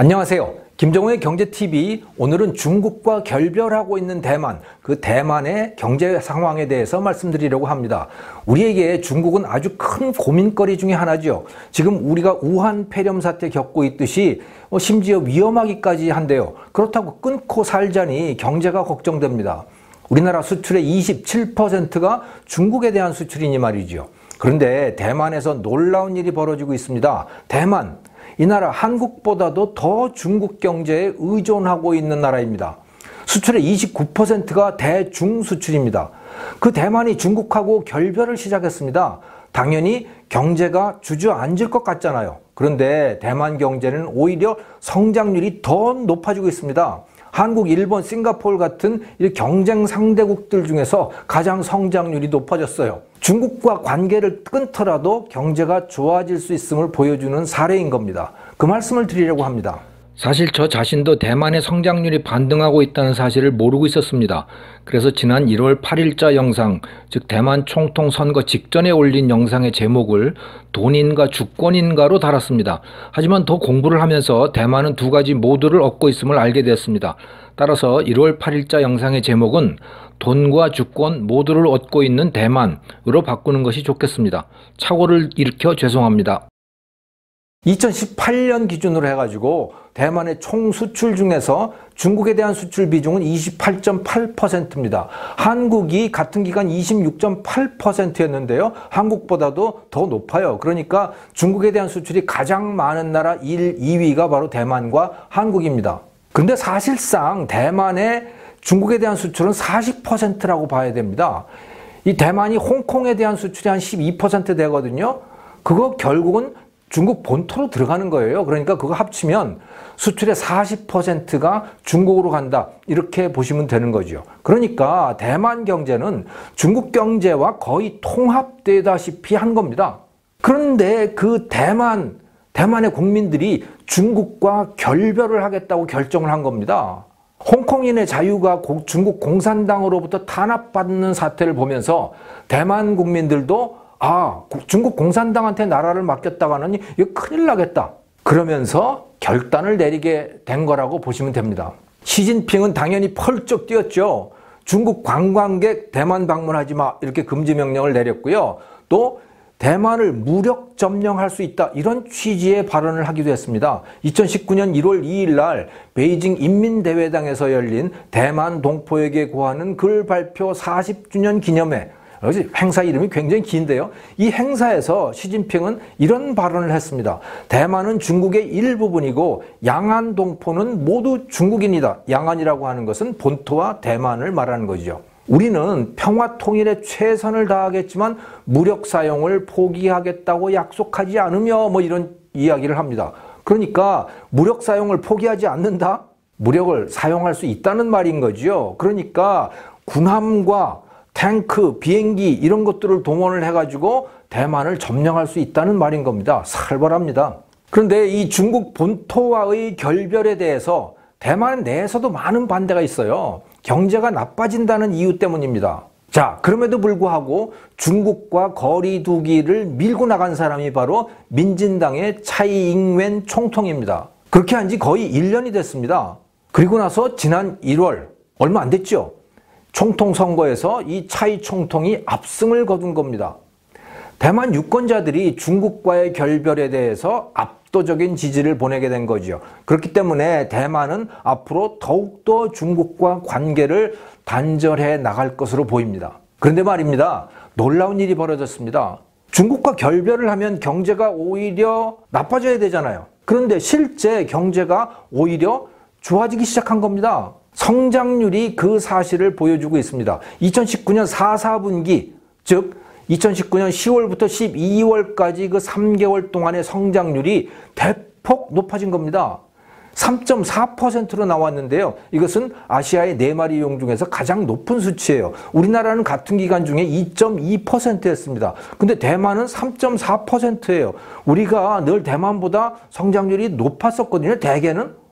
안녕하세요. 김정우의 경제TV. 오늘은 중국과 결별하고 있는 대만, 그 대만의 경제 상황에 대해서 말씀드리려고 합니다. 우리에게 중국은 아주 큰 고민거리 중에 하나죠. 지금 우리가 우한 폐렴 사태 겪고 있듯이 심지어 위험하기까지 한데요. 그렇다고 끊고 살자니 경제가 걱정됩니다. 우리나라 수출의 27%가 중국에 대한 수출이니 말이죠. 그런데 대만에서 놀라운 일이 벌어지고 있습니다. 대만, 이 나라 한국보다도 더 중국 경제에 의존하고 있는 나라입니다. 수출의 29%가 대중 수출입니다. 그 대만이 중국하고 결별을 시작했습니다. 당연히 경제가 주저앉을 것 같잖아요. 그런데 대만 경제는 오히려 성장률이 더 높아지고 있습니다. 한국, 일본, 싱가포르 같은 경쟁 상대국들 중에서 가장 성장률이 높아졌어요. 중국과 관계를 끊더라도 경제가 좋아질 수 있음을 보여주는 사례인 겁니다. 그 말씀을 드리려고 합니다. 사실 저 자신도 대만의 성장률이 반등하고 있다는 사실을 모르고 있었습니다. 그래서 지난 1월 8일자 영상, 즉 대만 총통 선거 직전에 올린 영상의 제목을 돈인가 주권인가로 달았습니다. 하지만 더 공부를 하면서 대만은 두 가지 모두를 얻고 있음을 알게 됐습니다. 따라서 1월 8일자 영상의 제목은 돈과 주권 모두를 얻고 있는 대만으로 바꾸는 것이 좋겠습니다. 착오를 일으켜 죄송합니다. 2018년 기준으로 해가지고 대만의 총 수출 중에서 중국에 대한 수출 비중은 28.8%입니다. 한국이 같은 기간 26.8%였는데요. 한국보다도 더 높아요. 그러니까 중국에 대한 수출이 가장 많은 나라 1, 2위가 바로 대만과 한국입니다. 근데 사실상 대만의 중국에 대한 수출은 40%라고 봐야 됩니다. 이 대만이 홍콩에 대한 수출이 한 12% 되거든요. 그거 결국은 중국 본토로 들어가는 거예요. 그러니까 그거 합치면 수출의 40%가 중국으로 간다. 이렇게 보시면 되는 거죠. 그러니까 대만 경제는 중국 경제와 거의 통합되다시피 한 겁니다. 그런데 그 대만의 국민들이 중국과 결별을 하겠다고 결정을 한 겁니다. 홍콩인의 자유가 중국 공산당으로부터 탄압받는 사태를 보면서 대만 국민들도 중국 공산당한테 나라를 맡겼다가는 이거 큰일 나겠다. 그러면서 결단을 내리게 된 거라고 보시면 됩니다. 시진핑은 당연히 펄쩍 뛰었죠. 중국 관광객 대만 방문하지 마 이렇게 금지 명령을 내렸고요. 또 대만을 무력 점령할 수 있다 이런 취지의 발언을 하기도 했습니다. 2019년 1월 2일 날 베이징 인민대회당에서 열린 대만 동포에게 고하는 글 발표 40주년 기념회, 행사 이름이 굉장히 긴데요. 이 행사에서 시진핑은 이런 발언을 했습니다. 대만은 중국의 일부분이고 양안 동포는 모두 중국인이다. 양안이라고 하는 것은 본토와 대만을 말하는 거죠. 우리는 평화 통일에 최선을 다하겠지만 무력 사용을 포기하겠다고 약속하지 않으며 이런 이야기를 합니다. 그러니까 무력 사용을 포기하지 않는다? 무력을 사용할 수 있다는 말인 거죠. 그러니까 군함과 탱크, 비행기 이런 것들을 동원을 해가지고 대만을 점령할 수 있다는 말인 겁니다. 살벌합니다. 그런데 이 중국 본토와의 결별에 대해서 대만 내에서도 많은 반대가 있어요. 경제가 나빠진다는 이유 때문입니다. 자, 그럼에도 불구하고 중국과 거리 두기를 밀고 나간 사람이 바로 민진당의 차이잉웬 총통입니다. 그렇게 한 지 거의 1년이 됐습니다. 그리고 나서 지난 1월, 얼마 안 됐죠? 총통 선거에서 이 차이 총통이 압승을 거둔 겁니다. 대만 유권자들이 중국과의 결별에 대해서 압도적인 지지를 보내게 된 거죠. 그렇기 때문에 대만은 앞으로 더욱더 중국과 관계를 단절해 나갈 것으로 보입니다. 그런데 말입니다. 놀라운 일이 벌어졌습니다. 중국과 결별을 하면 경제가 오히려 나빠져야 되잖아요. 그런데 실제 경제가 오히려 좋아지기 시작한 겁니다. 성장률이 그 사실을 보여주고 있습니다. 2019년 4분기, 즉 2019년 10월부터 12월까지 그 3개월 동안의 성장률이 대폭 높아진 겁니다. 3.4%로 나왔는데요. 이것은 아시아의 4마리 용 중에서 가장 높은 수치예요. 우리나라는 같은 기간 중에 2.2%였습니다. 근데 대만은 3.4%예요. 우리가 늘 대만보다 성장률이 높았었거든요. 대개는.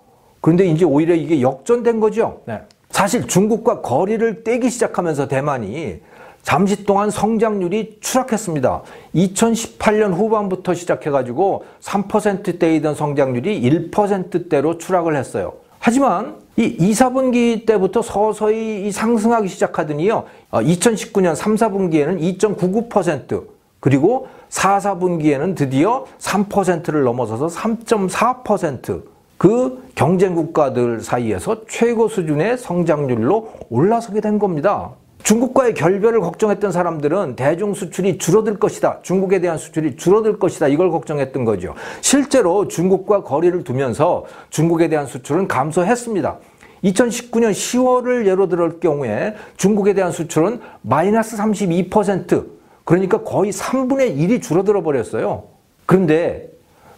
그런데 이제 오히려 이게 역전된 거죠. 네. 사실 중국과 거리를 떼기 시작하면서 대만이 잠시 동안 성장률이 추락했습니다. 2018년 후반부터 시작해가지고 3%대이던 성장률이 1%대로 추락을 했어요. 하지만 이 2, 4분기 때부터 서서히 상승하기 시작하더니요. 2019년 3, 4분기에는 2.99%, 그리고 4, 4분기에는 드디어 3%를 넘어서서 3.4%, 그 경쟁 국가들 사이에서 최고 수준의 성장률로 올라서게 된 겁니다. 중국과의 결별을 걱정했던 사람들은 대중 수출이 줄어들 것이다, 중국에 대한 수출이 줄어들 것이다, 이걸 걱정했던 거죠. 실제로 중국과 거리를 두면서 중국에 대한 수출은 감소했습니다. 2019년 10월을 예로 들을 경우에 중국에 대한 수출은 마이너스 32%, 그러니까 거의 3분의 1이 줄어들어 버렸어요. 그런데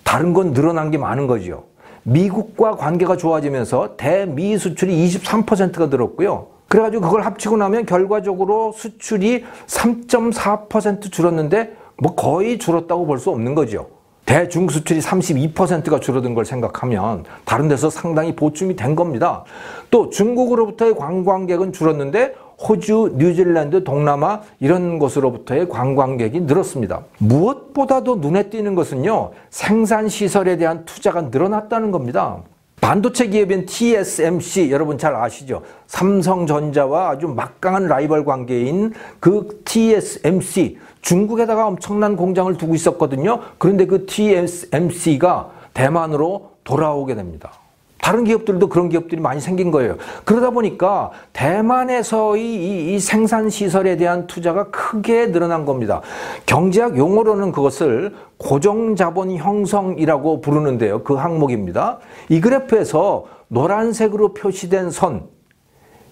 다른 건 늘어난 게 많은 거죠. 미국과 관계가 좋아지면서 대미 수출이 23%가 늘었고요. 그래가지고 그걸 합치고 나면 결과적으로 수출이 3.4% 줄었는데 뭐 거의 줄었다고 볼 수 없는 거죠. 대중 수출이 32%가 줄어든 걸 생각하면 다른 데서 상당히 보충이 된 겁니다. 또 중국으로부터의 관광객은 줄었는데 호주, 뉴질랜드, 동남아 이런 곳으로부터의 관광객이 늘었습니다. 무엇보다도 눈에 띄는 것은요, 생산시설에 대한 투자가 늘어났다는 겁니다. 반도체 기업인 TSMC, 여러분 잘 아시죠? 삼성전자와 아주 막강한 라이벌 관계인 그 TSMC, 중국에다가 엄청난 공장을 두고 있었거든요. 그런데 그 TSMC가 대만으로 돌아오게 됩니다. 다른 기업들도 그런 기업들이 많이 생긴 거예요. 그러다 보니까 대만에서의 이 생산시설에 대한 투자가 크게 늘어난 겁니다. 경제학 용어로는 그것을 고정자본 형성이라고 부르는데요. 그 항목입니다. 이 그래프에서 노란색으로 표시된 선,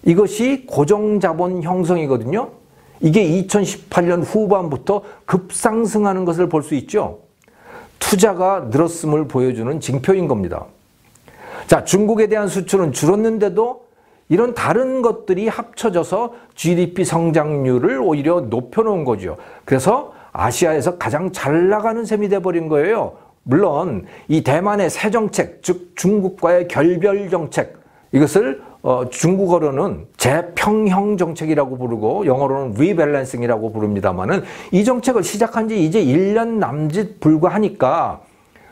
이것이 고정자본 형성이거든요. 이게 2018년 후반부터 급상승하는 것을 볼 수 있죠. 투자가 늘었음을 보여주는 징표인 겁니다. 자, 중국에 대한 수출은 줄었는데도 이런 다른 것들이 합쳐져서 GDP 성장률을 오히려 높여놓은 거죠. 그래서 아시아에서 가장 잘 나가는 셈이 돼버린 거예요. 물론 이 대만의 새 정책, 즉 중국과의 결별 정책, 이것을 중국어로는 재평형 정책이라고 부르고 영어로는 리밸런싱이라고 부릅니다만은, 이 정책을 시작한 지 이제 1년 남짓 불과하니까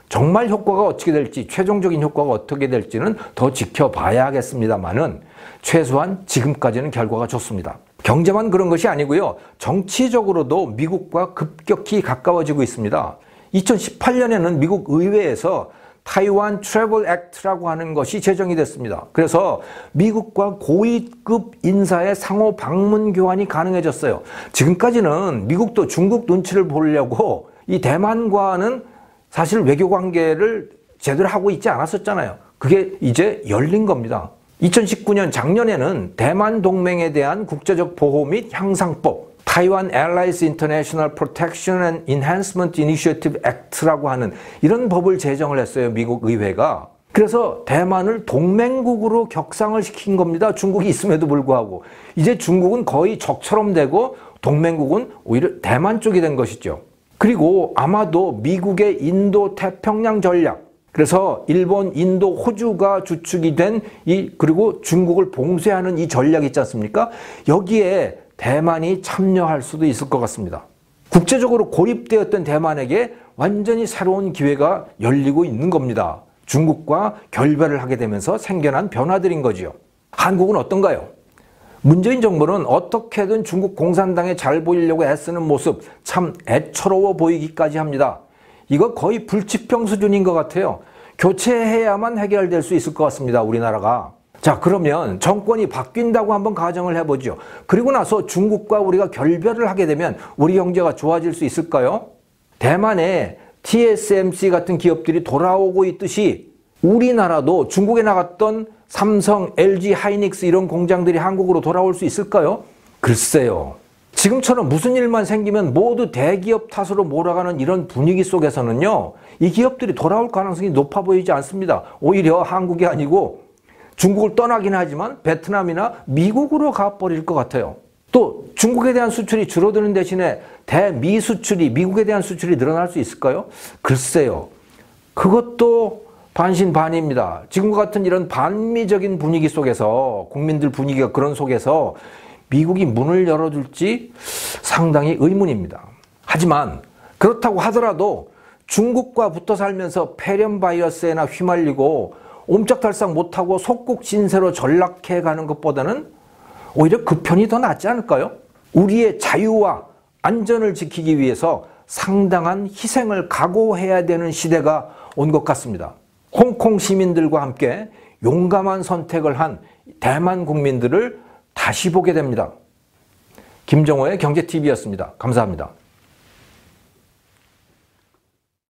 정말 효과가 어떻게 될지, 최종적인 효과가 어떻게 될지는 더 지켜봐야겠습니다만은 최소한 지금까지는 결과가 좋습니다. 경제만 그런 것이 아니고요. 정치적으로도 미국과 급격히 가까워지고 있습니다. 2018년에는 미국 의회에서 타이완 트래블 액트라고 하는 것이 제정이 됐습니다. 그래서 미국과 고위급 인사의 상호 방문 교환이 가능해졌어요. 지금까지는 미국도 중국 눈치를 보려고 이 대만과는 사실 외교 관계를 제대로 하고 있지 않았었잖아요. 그게 이제 열린 겁니다. 2019년 작년에는 대만 동맹에 대한 국제적 보호 및 향상법, 타이완 Allies International Protection and Enhancement Initiative Act라고 하는 이런 법을 제정을 했어요, 미국 의회가. 그래서 대만을 동맹국으로 격상을 시킨 겁니다. 중국이 있음에도 불구하고. 이제 중국은 거의 적처럼 되고 동맹국은 오히려 대만 쪽이 된 것이죠. 그리고 아마도 미국의 인도 태평양 전략, 그래서 일본, 인도, 호주가 주축이 된 그리고 중국을 봉쇄하는 이 전략이 있지 않습니까? 여기에 대만이 참여할 수도 있을 것 같습니다. 국제적으로 고립되었던 대만에게 완전히 새로운 기회가 열리고 있는 겁니다. 중국과 결별을 하게 되면서 생겨난 변화들인 거지요. 한국은 어떤가요? 문재인 정부는 어떻게든 중국 공산당에 잘 보이려고 애쓰는 모습 참 애처로워 보이기까지 합니다. 이거 거의 불치병 수준인 것 같아요. 교체해야만 해결될 수 있을 것 같습니다, 우리나라가. 자, 그러면 정권이 바뀐다고 한번 가정을 해보죠. 그리고 나서 중국과 우리가 결별을 하게 되면 우리 경제가 좋아질 수 있을까요? 대만에 TSMC 같은 기업들이 돌아오고 있듯이 우리나라도 중국에 나갔던 삼성, LG, 하이닉스 이런 공장들이 한국으로 돌아올 수 있을까요? 글쎄요. 지금처럼 무슨 일만 생기면 모두 대기업 탓으로 몰아가는 이런 분위기 속에서는요, 이 기업들이 돌아올 가능성이 높아 보이지 않습니다. 오히려 한국이 아니고 중국을 떠나긴 하지만 베트남이나 미국으로 가버릴 것 같아요. 또 중국에 대한 수출이 줄어드는 대신에 대미 수출이, 미국에 대한 수출이 늘어날 수 있을까요? 글쎄요. 그것도 반신반의입니다. 지금과 같은 이런 반미적인 분위기 속에서, 국민들 분위기가 그런 속에서 미국이 문을 열어줄지 상당히 의문입니다. 하지만 그렇다고 하더라도 중국과 붙어 살면서 폐렴 바이러스에나 휘말리고 옴짝달싹 못하고 속국 진세로 전락해 가는 것보다는 오히려 그 편이 더 낫지 않을까요? 우리의 자유와 안전을 지키기 위해서 상당한 희생을 각오해야 되는 시대가 온 것 같습니다. 홍콩 시민들과 함께 용감한 선택을 한 대만 국민들을 다시 보게 됩니다. 김정호의 경제TV였습니다. 감사합니다.